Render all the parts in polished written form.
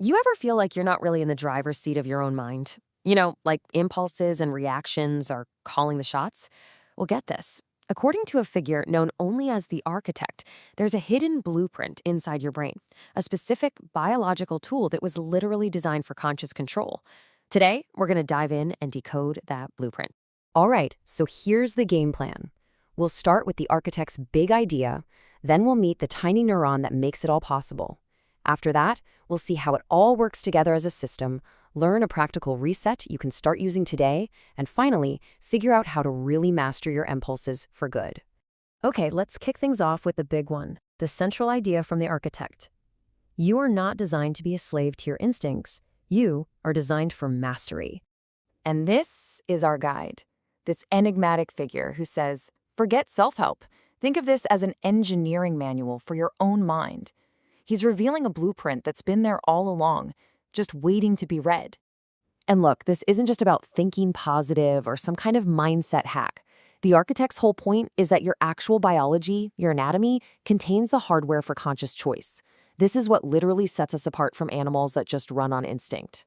You ever feel like you're not really in the driver's seat of your own mind? Like impulses and reactions are calling the shots? Well, get this. According to a figure known only as the architect, there's a hidden blueprint inside your brain, a specific biological tool that was literally designed for conscious control. Today, we're going to dive in and decode that blueprint. All right, so here's the game plan. We'll start with the architect's big idea, then we'll meet the tiny neuron that makes it all possible. After that, we'll see how it all works together as a system, learn a practical reset you can start using today, and finally, figure out how to really master your impulses for good. Okay, let's kick things off with the big one, the central idea from the architect. You are not designed to be a slave to your instincts. You are designed for mastery. And this is our guide, this enigmatic figure who says, forget self-help. Think of this as an engineering manual for your own mind. He's revealing a blueprint that's been there all along, just waiting to be read. And look, this isn't just about thinking positive or some kind of mindset hack. The architect's whole point is that your actual biology, your anatomy, contains the hardware for conscious choice. This is what literally sets us apart from animals that just run on instinct.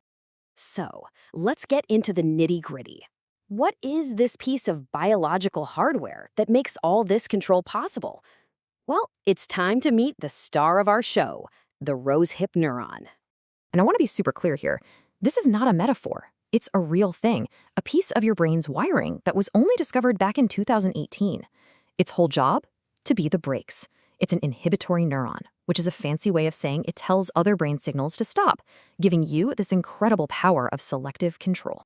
So, let's get into the nitty-gritty. What is this piece of biological hardware that makes all this control possible? Well, it's time to meet the star of our show, the Rosehip Neuron. And I want to be super clear here. This is not a metaphor. It's a real thing, a piece of your brain's wiring that was only discovered back in 2018. Its whole job? To be the brakes. It's an inhibitory neuron, which is a fancy way of saying it tells other brain signals to stop, giving you this incredible power of selective control.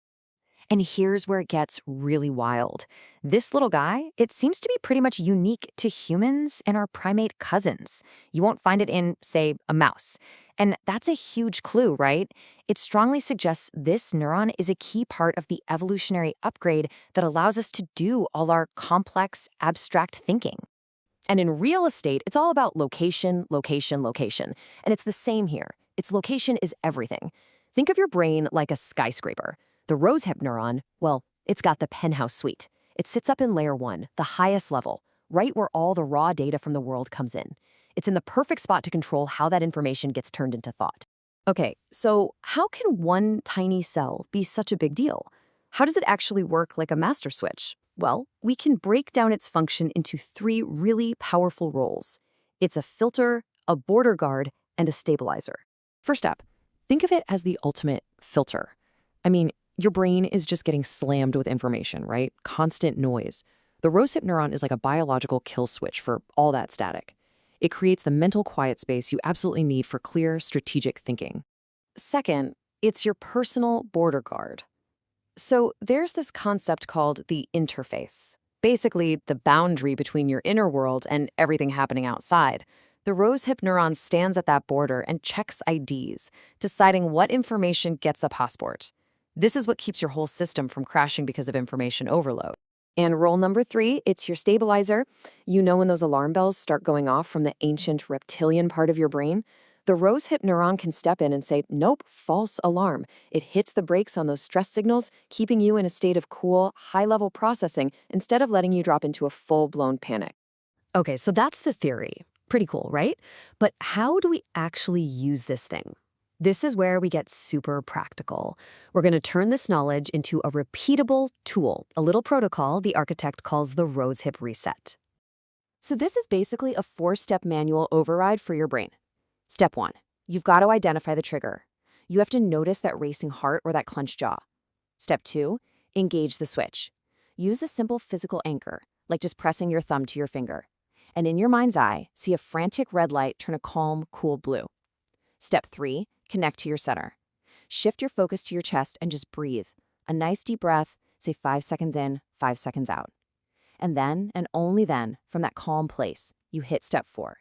And here's where it gets really wild. This little guy, it seems to be pretty much unique to humans and our primate cousins. You won't find it in, say, a mouse. And that's a huge clue, right? It strongly suggests this neuron is a key part of the evolutionary upgrade that allows us to do all our complex, abstract thinking. And in real estate, it's all about location, location, location. And it's the same here. Its location is everything. Think of your brain like a skyscraper. The Rosehip neuron, well, it's got the penthouse suite. It sits up in layer 1, the highest level, right where all the raw data from the world comes in. It's in the perfect spot to control how that information gets turned into thought. Okay, so how can one tiny cell be such a big deal? How does it actually work like a master switch? Well, we can break down its function into 3 really powerful roles. It's a filter, a border guard, and a stabilizer. First up, think of it as the ultimate filter. I mean, your brain is just getting slammed with information, right? Constant noise. The Rosehip neuron is like a biological kill switch for all that static. It creates the mental quiet space you absolutely need for clear, strategic thinking. Second, it's your personal border guard. So there's this concept called the interface. Basically, the boundary between your inner world and everything happening outside. The Rosehip neuron stands at that border and checks IDs, deciding what information gets a passport. This is what keeps your whole system from crashing because of information overload. And role number 3, it's your stabilizer. You know when those alarm bells start going off from the ancient reptilian part of your brain? The Rosehip neuron can step in and say, nope, false alarm. It hits the brakes on those stress signals, keeping you in a state of cool, high-level processing instead of letting you drop into a full-blown panic. Okay, so that's the theory. Pretty cool, right? But how do we actually use this thing? This is where we get super practical. We're going to turn this knowledge into a repeatable tool, a little protocol the architect calls the Rosehip reset. So this is basically a 4-step manual override for your brain. Step 1, you've got to identify the trigger. You have to notice that racing heart or that clenched jaw. Step 2, engage the switch. Use a simple physical anchor, like just pressing your thumb to your finger. And in your mind's eye, see a frantic red light turn a calm, cool blue. Step 3, connect to your center. Shift your focus to your chest and just breathe. A nice deep breath, say 5 seconds in, 5 seconds out. And then, and only then, from that calm place, you hit step 4.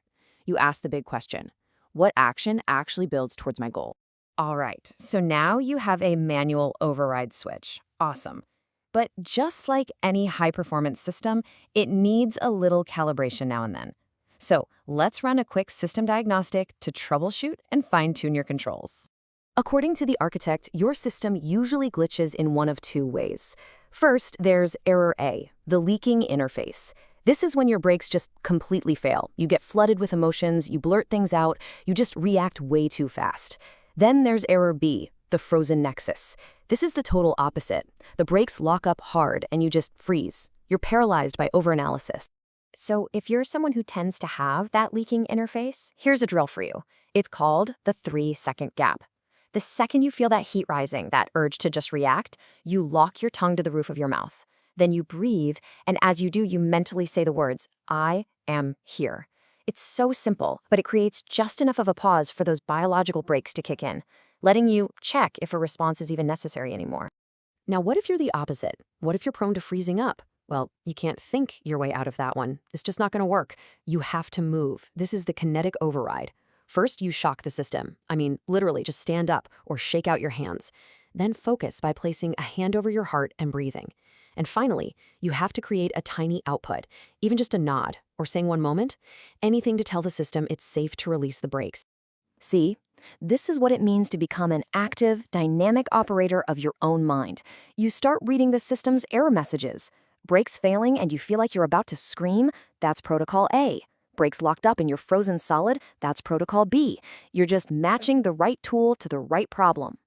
You ask the big question. What action actually builds towards my goal? All right, so now you have a manual override switch. Awesome. But just like any high-performance system, it needs a little calibration now and then. So let's run a quick system diagnostic to troubleshoot and fine-tune your controls. According to the architect, your system usually glitches in one of 2 ways. First, there's error A, the leaking interface. This is when your brakes just completely fail. You get flooded with emotions, you blurt things out, you just react way too fast. Then there's error B, the frozen nexus. This is the total opposite. The brakes lock up hard and you just freeze. You're paralyzed by overanalysis. So if you're someone who tends to have that leaking interface, here's a drill for you. It's called the 3-second gap. The second you feel that heat rising, that urge to just react, you lock your tongue to the roof of your mouth. Then you breathe, and as you do, you mentally say the words, I am here. It's so simple, but it creates just enough of a pause for those biological brakes to kick in, letting you check if a response is even necessary anymore. Now, what if you're the opposite? What if you're prone to freezing up? Well, you can't think your way out of that one. It's just not going to work. You have to move. This is the kinetic override. First, you shock the system. I mean, literally, just stand up or shake out your hands. Then focus by placing a hand over your heart and breathing. And finally, you have to create a tiny output, even just a nod or saying one moment, anything to tell the system it's safe to release the brakes. See, this is what it means to become an active, dynamic operator of your own mind. You start reading the system's error messages. Brakes failing and you feel like you're about to scream, that's protocol A. Brakes locked up and you're frozen solid, that's protocol B. You're just matching the right tool to the right problem.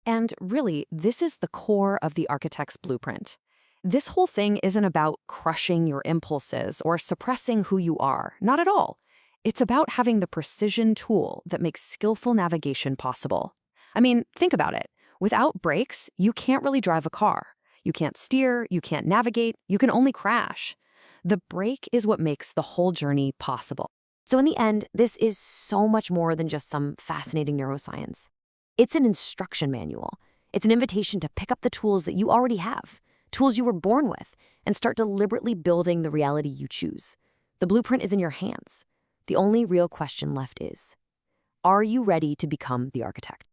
And really, this is the core of the architect's blueprint. This whole thing isn't about crushing your impulses or suppressing who you are, not at all. It's about having the precision tool that makes skillful navigation possible. I mean, think about it. Without brakes, you can't really drive a car. You can't steer, you can't navigate, you can only crash. The brake is what makes the whole journey possible. So in the end, this is so much more than just some fascinating neuroscience. It's an instruction manual. It's an invitation to pick up the tools that you already have, tools you were born with, and start deliberately building the reality you choose. The blueprint is in your hands. The only real question left is, are you ready to become the architect?